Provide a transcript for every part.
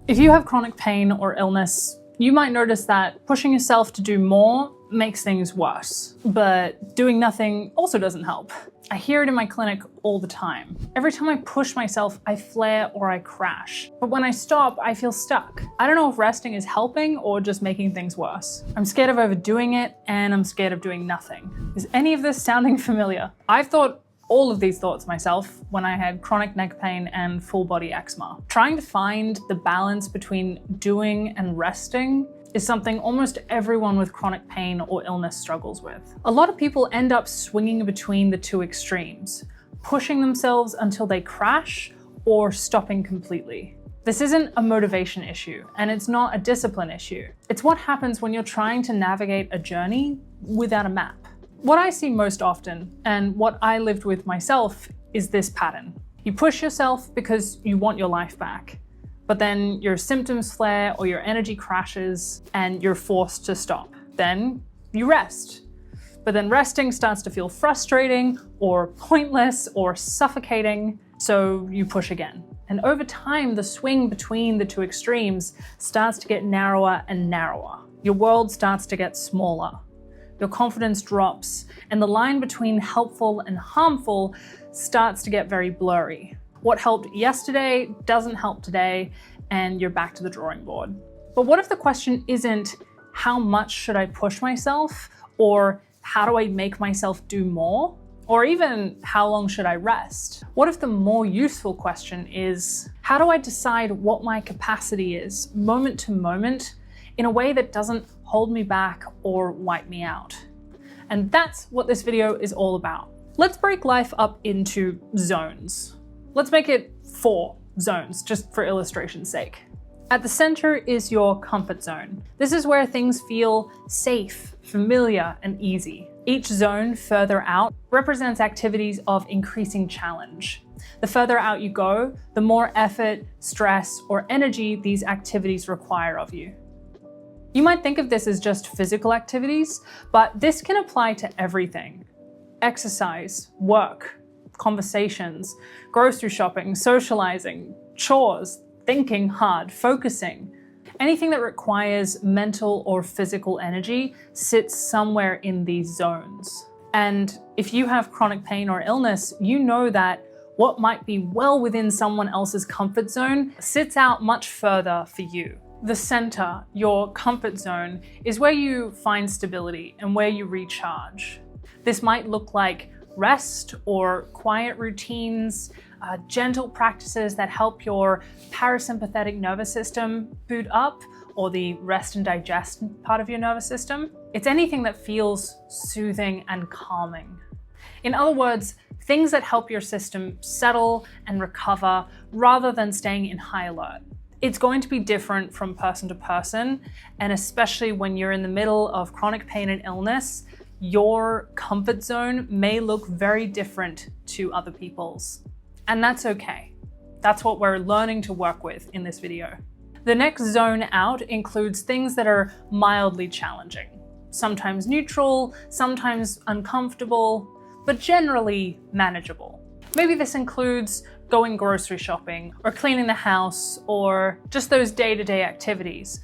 If you have chronic pain or illness, you might notice that pushing yourself to do more makes things worse, but doing nothing also doesn't help. I hear it in my clinic all the time. Every time I push myself, I flare or I crash. But when I stop, I feel stuck. I don't know if resting is helping or just making things worse. I'm scared of overdoing it, and I'm scared of doing nothing. Is any of this sounding familiar? I've thought all of these thoughts myself when I had chronic neck pain and full body eczema. Trying to find the balance between doing and resting is something almost everyone with chronic pain or illness struggles with. A lot of people end up swinging between the two extremes, pushing themselves until they crash or stopping completely. This isn't a motivation issue, and it's not a discipline issue. It's what happens when you're trying to navigate a journey without a map. What I see most often, and what I lived with myself, is this pattern. You push yourself because you want your life back, but then your symptoms flare or your energy crashes and you're forced to stop. Then you rest, but then resting starts to feel frustrating or pointless or suffocating, so you push again. And over time, the swing between the two extremes starts to get narrower and narrower. Your world starts to get smaller. Your confidence drops, and the line between helpful and harmful starts to get very blurry. What helped yesterday doesn't help today, and you're back to the drawing board. But what if the question isn't how much should I push myself, or how do I make myself do more, or even how long should I rest? What if the more useful question is how do I decide what my capacity is moment to moment in a way that doesn't hold me back or wipe me out? And that's what this video is all about. Let's break life up into zones. Let's make it 4 zones, just for illustration's sake. At the center is your comfort zone. This is where things feel safe, familiar, and easy. Each zone further out represents activities of increasing challenge. The further out you go, the more effort, stress, or energy these activities require of you. You might think of this as just physical activities, but this can apply to everything. Exercise, work, conversations, grocery shopping, socializing, chores, thinking hard, focusing. Anything that requires mental or physical energy sits somewhere in these zones. And if you have chronic pain or illness, you know that what might be well within someone else's comfort zone sits out much further for you. The center, your comfort zone, is where you find stability and where you recharge. This might look like rest or quiet routines, gentle practices that help your parasympathetic nervous system boot up, or the rest and digest part of your nervous system. It's anything that feels soothing and calming. In other words, things that help your system settle and recover rather than staying in high alert. It's going to be different from person to person, and especially when you're in the middle of chronic pain and illness, your comfort zone may look very different to other people's. And that's okay. That's what we're learning to work with in this video. The next zone out includes things that are mildly challenging, sometimes neutral, sometimes uncomfortable, but generally manageable. Maybe this includes going grocery shopping or cleaning the house or just those day-to-day activities.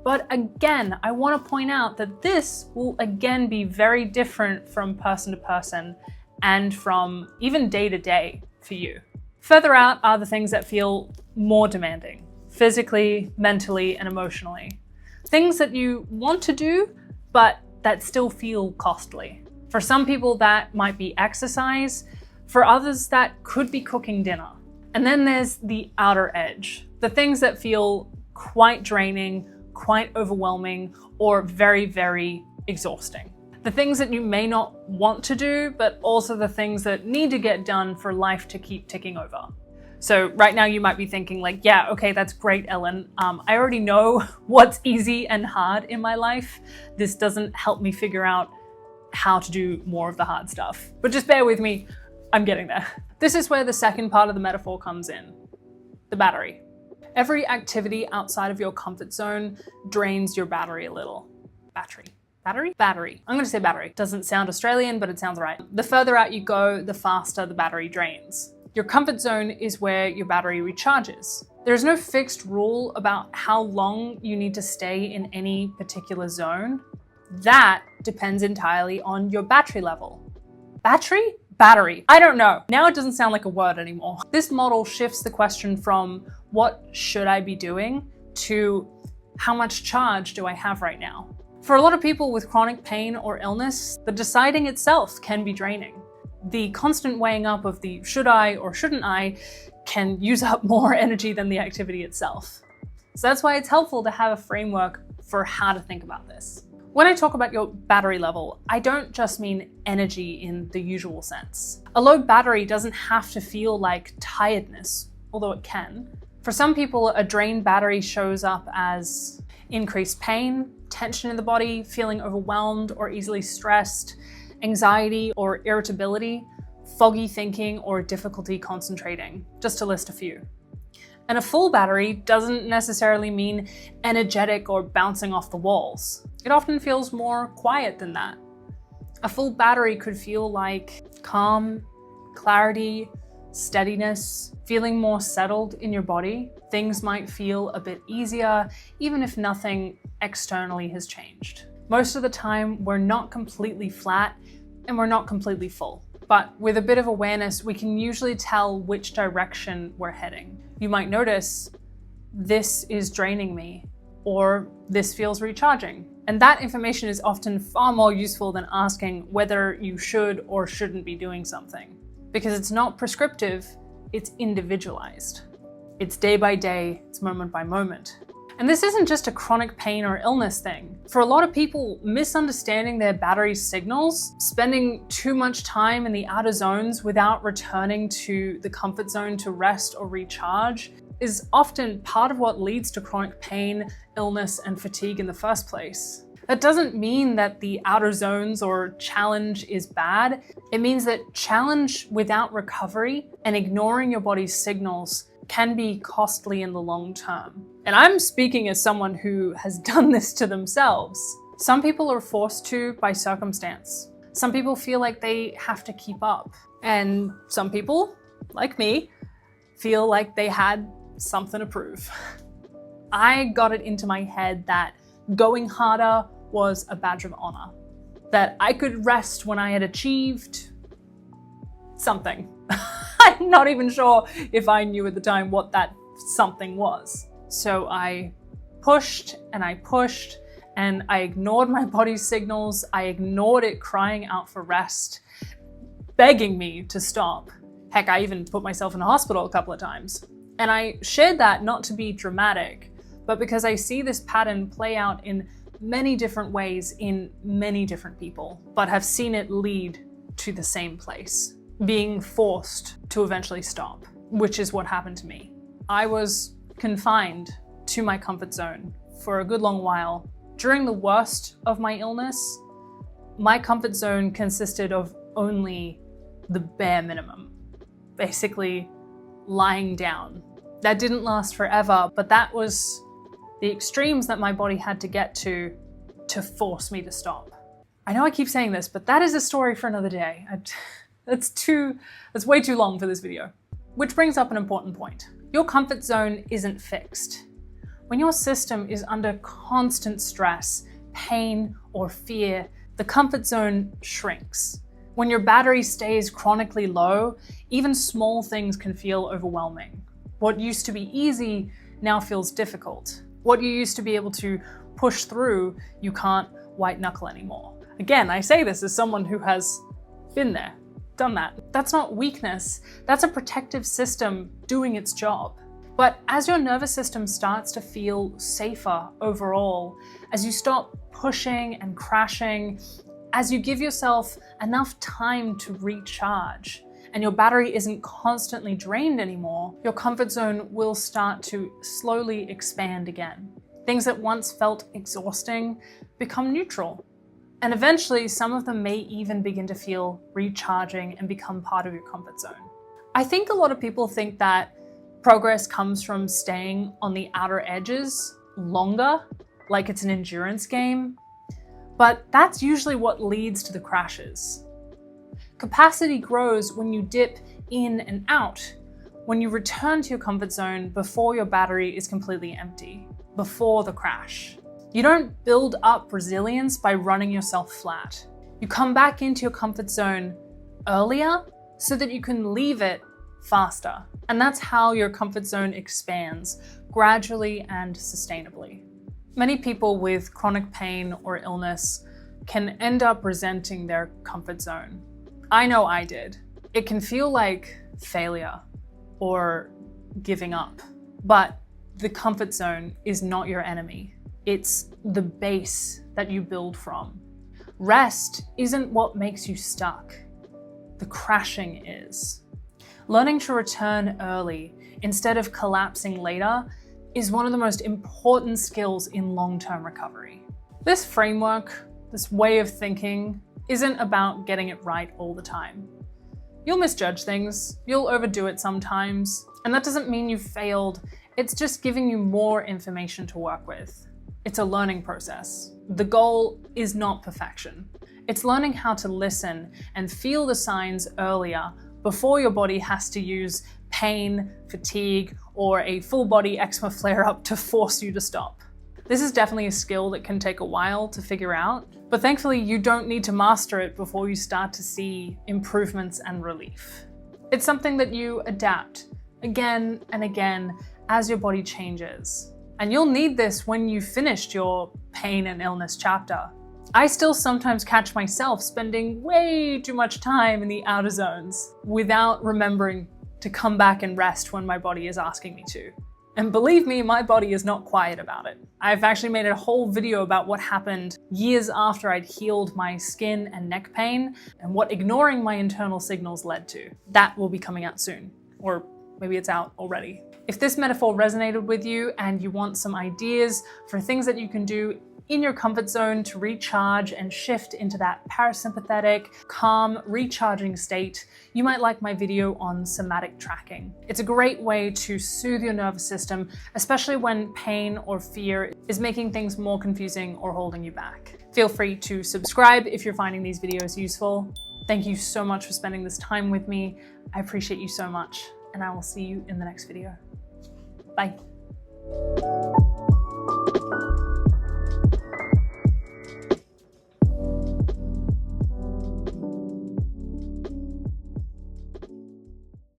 But again, I want to point out that this will again be very different from person to person and from even day to day for you. Further out are the things that feel more demanding, physically, mentally, and emotionally. Things that you want to do, but that still feel costly. For some people, that might be exercise. For others, that could be cooking dinner. And then there's the outer edge, the things that feel quite draining, quite overwhelming, or very, very exhausting. The things that you may not want to do, but also the things that need to get done for life to keep ticking over. So right now you might be thinking like, yeah, okay, that's great, Ellen. I already know what's easy and hard in my life. This doesn't help me figure out how to do more of the hard stuff. But just bear with me, I'm getting there. This is where the second part of the metaphor comes in, the battery. Every activity outside of your comfort zone drains your battery a little. Battery. I'm gonna say battery. Doesn't sound Australian, but it sounds right. The further out you go, the faster the battery drains. Your comfort zone is where your battery recharges. There's no fixed rule about how long you need to stay in any particular zone. That depends entirely on your battery level. Battery? Battery. I don't know. Now it doesn't sound like a word anymore. This model shifts the question from what should I be doing to how much charge do I have right now? For a lot of people with chronic pain or illness, the deciding itself can be draining. The constant weighing up of the should I or shouldn't I can use up more energy than the activity itself. So that's why it's helpful to have a framework for how to think about this. When I talk about your battery level, I don't just mean energy in the usual sense. A low battery doesn't have to feel like tiredness, although it can. For some people, a drained battery shows up as increased pain, tension in the body, feeling overwhelmed or easily stressed, anxiety or irritability, foggy thinking, or difficulty concentrating, just to list a few. And a full battery doesn't necessarily mean energetic or bouncing off the walls. It often feels more quiet than that. A full battery could feel like calm, clarity, steadiness, feeling more settled in your body. Things might feel a bit easier, even if nothing externally has changed. Most of the time, we're not completely flat and we're not completely full. But with a bit of awareness, we can usually tell which direction we're heading. You might notice, this is draining me, or this feels recharging. And that information is often far more useful than asking whether you should or shouldn't be doing something. Because it's not prescriptive, it's individualized. It's day by day, it's moment by moment. And this isn't just a chronic pain or illness thing. For a lot of people, misunderstanding their battery signals, spending too much time in the outer zones without returning to the comfort zone to rest or recharge, is often part of what leads to chronic pain, illness, and fatigue in the first place. That doesn't mean that the outer zones or challenge is bad. It means that challenge without recovery and ignoring your body's signals can be costly in the long term. And I'm speaking as someone who has done this to themselves. Some people are forced to by circumstance. Some people feel like they have to keep up. And some people, like me, feel like they had something to prove. I got it into my head that going harder was a badge of honor, that I could rest when I had achieved something. I'm not even sure if I knew at the time what that something was. So I pushed and I pushed and I ignored my body's signals. I ignored it crying out for rest, begging me to stop. Heck, I even put myself in a hospital a couple of times. And I shared that not to be dramatic, but because I see this pattern play out in many different ways in many different people, but have seen it lead to the same place, being forced to eventually stop, which is what happened to me. I was confined to my comfort zone for a good long while. During the worst of my illness, my comfort zone consisted of only the bare minimum, basically lying down. That didn't last forever, but that was the extremes that my body had to get to force me to stop. I know I keep saying this, but that is a story for another day. That's way too long for this video. Which brings up an important point. Your comfort zone isn't fixed. When your system is under constant stress, pain, or fear, the comfort zone shrinks. When your battery stays chronically low, even small things can feel overwhelming. What used to be easy now feels difficult. What you used to be able to push through, you can't white knuckle anymore. Again, I say this as someone who has been there, done that. That's not weakness, that's a protective system doing its job. But as your nervous system starts to feel safer overall, as you stop pushing and crashing, as you give yourself enough time to recharge, and your battery isn't constantly drained anymore, your comfort zone will start to slowly expand again. Things that once felt exhausting become neutral. And eventually, some of them may even begin to feel recharging and become part of your comfort zone. I think a lot of people think that progress comes from staying on the outer edges longer, like it's an endurance game, but that's usually what leads to the crashes. Capacity grows when you dip in and out, when you return to your comfort zone before your battery is completely empty, before the crash. You don't build up resilience by running yourself flat. You come back into your comfort zone earlier so that you can leave it faster. And that's how your comfort zone expands, gradually and sustainably. Many people with chronic pain or illness can end up resenting their comfort zone. I know I did. It can feel like failure or giving up, but the comfort zone is not your enemy. It's the base that you build from. Rest isn't what makes you stuck. The crashing is. Learning to return early instead of collapsing later is one of the most important skills in long-term recovery. This framework, this way of thinking, isn't about getting it right all the time. You'll misjudge things, you'll overdo it sometimes, and that doesn't mean you've failed. It's just giving you more information to work with. It's a learning process. The goal is not perfection. It's learning how to listen and feel the signs earlier before your body has to use pain, fatigue, or a full body eczema flare-up to force you to stop. This is definitely a skill that can take a while to figure out, but thankfully you don't need to master it before you start to see improvements and relief. It's something that you adapt again and again as your body changes. And you'll need this when you've finished your pain and illness chapter. I still sometimes catch myself spending way too much time in the outer zones without remembering to come back and rest when my body is asking me to. And believe me, my body is not quiet about it. I've actually made a whole video about what happened years after I'd healed my skin and neck pain and what ignoring my internal signals led to. That will be coming out soon, or maybe it's out already. If this metaphor resonated with you and you want some ideas for things that you can do in your comfort zone to recharge and shift into that parasympathetic, calm, recharging state, you might like my video on somatic tracking. It's a great way to soothe your nervous system, especially when pain or fear is making things more confusing or holding you back. Feel free to subscribe if you're finding these videos useful. Thank you so much for spending this time with me. I appreciate you so much, and I will see you in the next video. Bye.